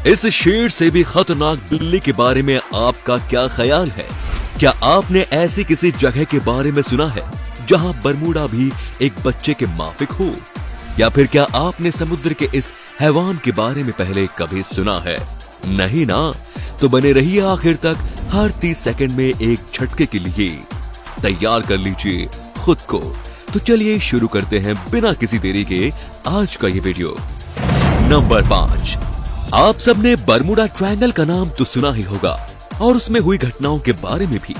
इस शेर से भी खतरनाक बिल्ली के बारे में आपका क्या ख्याल है? क्या आपने ऐसी किसी जगह के बारे में सुना है जहां बरमूडा भी एक बच्चे के माफिक हो? या फिर क्या आपने समुद्र के इस हैवान के बारे में पहले कभी सुना है? नहीं ना? तो बने रहिए आखिर तक। हर 30 सेकंड में एक झटके के लिए तैयार कर लीजिए खुद को। तो चलिए शुरू करते हैं बिना किसी देरी के आज का ये वीडियो। नंबर 5। आप सबने बरमूडा ट्रायंगल का नाम तो सुना ही होगा और उसमें हुई घटनाओं के बारे में भी।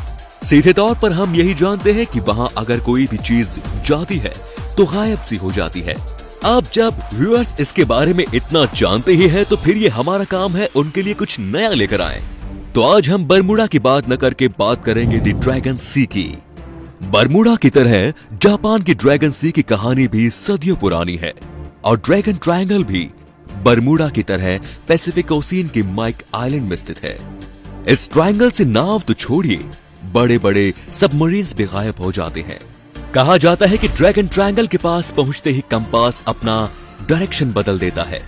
सीधे तौर पर हम यही जानते हैं कि वहां अगर कोई भी चीज जाती है तो गायब सी हो जाती है। अब जब व्यूअर्स इसके बारे में इतना जानते ही हैं, तो फिर ये हमारा काम है उनके लिए कुछ नया लेकर आए। तो आज हम बरमूडा की बात न करके बात करेंगे द ड्रैगन सी की। बरमूडा की तरह जापान की ड्रैगन सी की कहानी भी सदियों पुरानी है और ड्रैगन ट्रायंगल भी बरमूडा की तरह पैसिफिक ओशियन के माइक आइलैंड में स्थित है। इस ट्रायंगल से नाव तो छोड़िए, बड़े बड़े सबमरीन्स भी गायब हो जाते हैं। कहा जाता है कि ड्रैगन ट्रायंगल के पास पहुंचते ही कंपास अपना डायरेक्शन बदल देता है।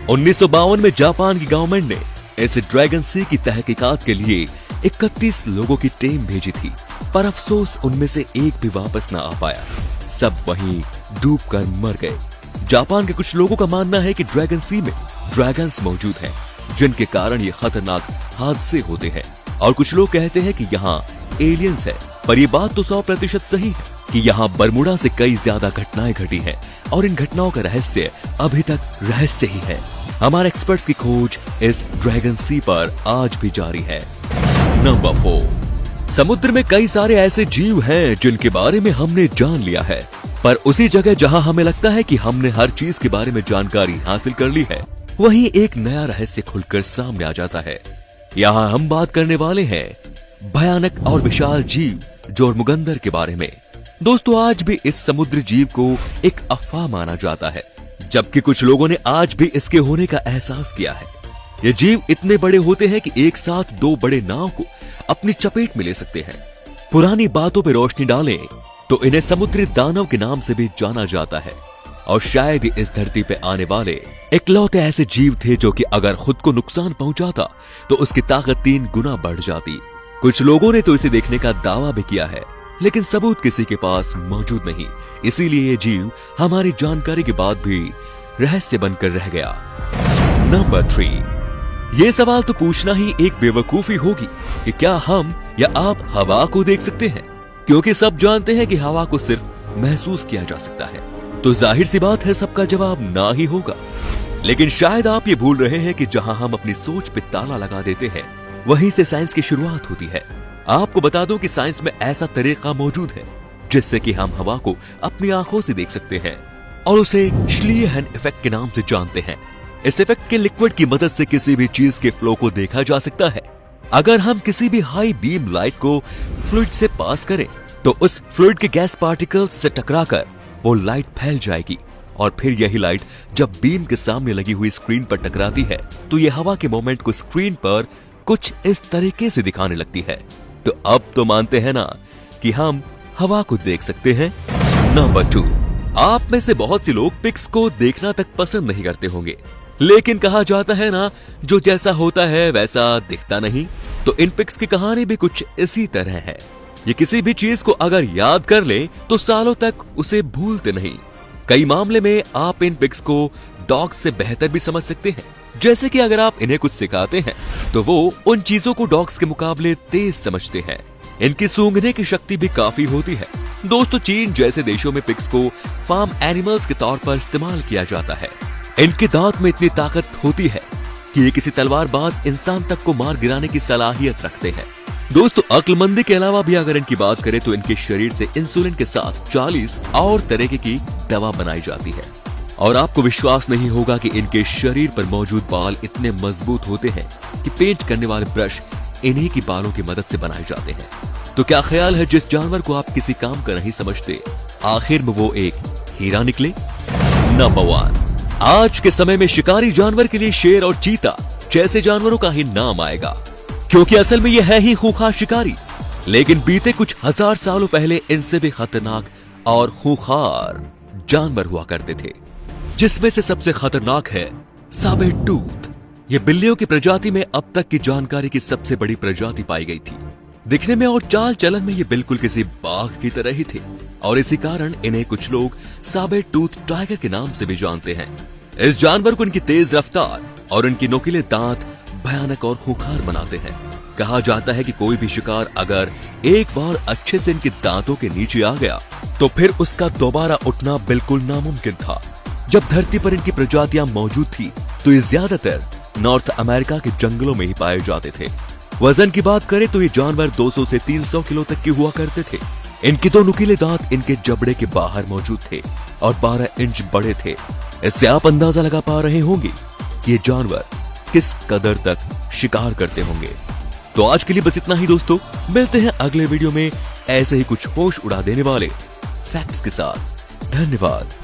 1952 में जापान की गवर्नमेंट ने इस ड्रैगन सी की तहकीकात के लिए 31 लोगों की टीम भेजी थी, पर अफसोस उनमें से एक भी वापस न आ पाया। सब वहीं डूबकर मर गए। जापान के कुछ लोगों का मानना है कि ड्रैगन सी में ड्रैगन्स मौजूद हैं, जिनके कारण ये खतरनाक हादसे होते हैं। और कुछ लोग कहते हैं कि यहाँ एलियंस है, पर यह बात तो 100% सही है कि यहाँ बरमूडा से कई ज्यादा घटनाएं घटी हैं और इन घटनाओं का रहस्य अभी तक रहस्य ही है। हमारे एक्सपर्ट्स की खोज इस ड्रैगन सी पर आज भी जारी है। नंबर 4। समुद्र में कई सारे ऐसे जीव हैं जिनके बारे में हमने जान लिया है, पर उसी जगह जहां हमें लगता है कि हमने हर चीज के बारे में जानकारी हासिल कर ली है, वहीं एक नया रहस्य खुलकर सामने आ जाता है। यहाँ हम बात करने वाले हैं भयानक और विशाल जीव जोरमुगंदर के बारे में। दोस्तों, आज भी इस समुद्री जीव को एक अफवाह माना जाता है, जबकि कुछ लोगों ने आज भी इसके होने का एहसास किया है। ये जीव इतने बड़े होते हैं कि एक साथ 2 बड़े नाव को अपनी चपेट में ले सकते हैं। पुरानी बातों पर रोशनी डालें तो इन्हें समुद्री दानव के नाम से भी जाना जाता है और शायद ही इस धरती पे आने वाले इकलौते ऐसे जीव थे जो कि अगर खुद को नुकसान पहुंचाता तो उसकी ताकत 3 गुना बढ़ जाती। कुछ लोगों ने तो इसे देखने का दावा भी किया है, लेकिन सबूत किसी के पास मौजूद नहीं। इसीलिए ये जीव हमारी जानकारी के बाद भी रहस्य बनकर रह गया। नंबर 3। ये सवाल तो पूछना ही एक बेवकूफी होगी कि क्या हम या आप हवा को देख सकते हैं, क्योंकि सब जानते हैं कि हवा को सिर्फ महसूस किया जा सकता है। तो जाहिर सी बात है सबका जवाब ना ही होगा। लेकिन शायद आप ये भूल रहे हैं कि जहां हम अपनी सोच पे ताला लगा देते हैं, वहीं से साइंस की शुरुआत होती है। आपको बता दूं कि साइंस में ऐसा तरीका मौजूद है जिससे कि हम हवा को अपनी आंखों से देख सकते हैं और उसे श्लीहन इफेक्ट के नाम से जानते हैं। इस इफेक्ट के लिक्विड की मदद से किसी भी चीज के फ्लो को देखा जा सकता है। अगर हम किसी भी हाई बीम लाइट को फ्लूइड से पास करें तो उस फ्लूइड के गैस पार्टिकल्स से टकराकर वो लाइट फैल जाएगी और फिर यही लाइट जब बीम के सामने लगी हुई स्क्रीन पर टकराती है तो ये हवा के मोमेंट को स्क्रीन पर कुछ इस तरीके से दिखाने लगती है। तो अब तो मानते हैं ना कि हम हवा को देख सकते हैं। नंबर 2। आप में से बहुत से लोग पिक्स को देखना तक पसंद नहीं करते होंगे, लेकिन कहा जाता है ना, जो जैसा होता है वैसा दिखता नहीं। तो इन पिक्स की कहानी भी कुछ इसी तरह है। ये किसी भी चीज को अगर याद कर ले तो सालों तक उसे भूलते नहीं। कई मामले में आप इन पिक्स को डॉग्स से बेहतर भी समझ सकते हैं। जैसे कि अगर आप इन्हें कुछ सिखाते हैं तो वो उन चीजों को डॉग्स के मुकाबले तेज समझते हैं। इनकी सूंघने की शक्ति भी काफी होती है। दोस्तों, चीन जैसे देशों में पिग्स को फार्म एनिमल्स के तौर पर इस्तेमाल किया जाता है। इनके दांत में इतनी ताकत होती है कि ये किसी तलवारबाज इंसान तक को मार गिराने की सलाहियत रखते हैं। दोस्तों, अक्लमंदी के अलावा भी अगर इनकी बात करें तो इनके शरीर से इंसुलिन के साथ 40 और तरह की दवा बनाई जाती है। और आपको विश्वास नहीं होगा कि इनके शरीर पर मौजूद बाल इतने मजबूत होते हैं कि पेंट करने वाले ब्रश इन्हीं की बालों की मदद से बनाए जाते हैं। तो क्या ख्याल है, जिस जानवर को आप किसी काम का नहीं समझते, आखिर में वो एक हीरा निकले? नंबर 1। आज के समय में शिकारी जानवर के लिए शेर और चीता जैसे जानवरों का ही नाम आएगा, क्योंकि असल में ये है ही खूंखार शिकारी। लेकिन बीते कुछ हजार सालों पहले इनसे भी खतरनाक और खूंखार जानवर हुआ करते थे, जिसमें से सबसे खतरनाक है साबेर टूथ ये बिल्लियों की प्रजाति में अब तक की जानकारी की सबसे बड़ी प्रजाति पाई गई थी। दिखने में और चाल चलन में ये बिल्कुल किसी बाघ की तरह ही थे और इसी कारण इन्हें कुछ लोग साबर टूथ टाइगर के नाम से भी जानते हैं। इस जानवर को इनकी तेज रफ्तार और इनके नुकीले दांत भयानक और खूंखार बनाते हैं। कहा जाता है कि कोई भी शिकार अगर एक बार अच्छे से इनके दांतों के नीचे आ गया तो फिर उसका दोबारा उठना बिल्कुल नामुमकिन था। जब धरती पर इनकी प्रजातियां मौजूद थी तो ये ज्यादातर नॉर्थ अमेरिका के जंगलों में ही पाए जाते थे। वजन की बात करें तो ये जानवर 200 से 300 किलो तक के हुआ करते थे। इनके दो नुकीले दांत इनके जबड़े के बाहर मौजूद थे और 12 इंच बड़े थे। इससे आप अंदाजा लगा पा रहे होंगे कि ये जानवर किस कदर तक शिकार करते होंगे। तो आज के लिए बस इतना ही दोस्तों, मिलते हैं अगले वीडियो में ऐसे ही कुछ होश उड़ा देने वाले फैक्ट्स के साथ। धन्यवाद।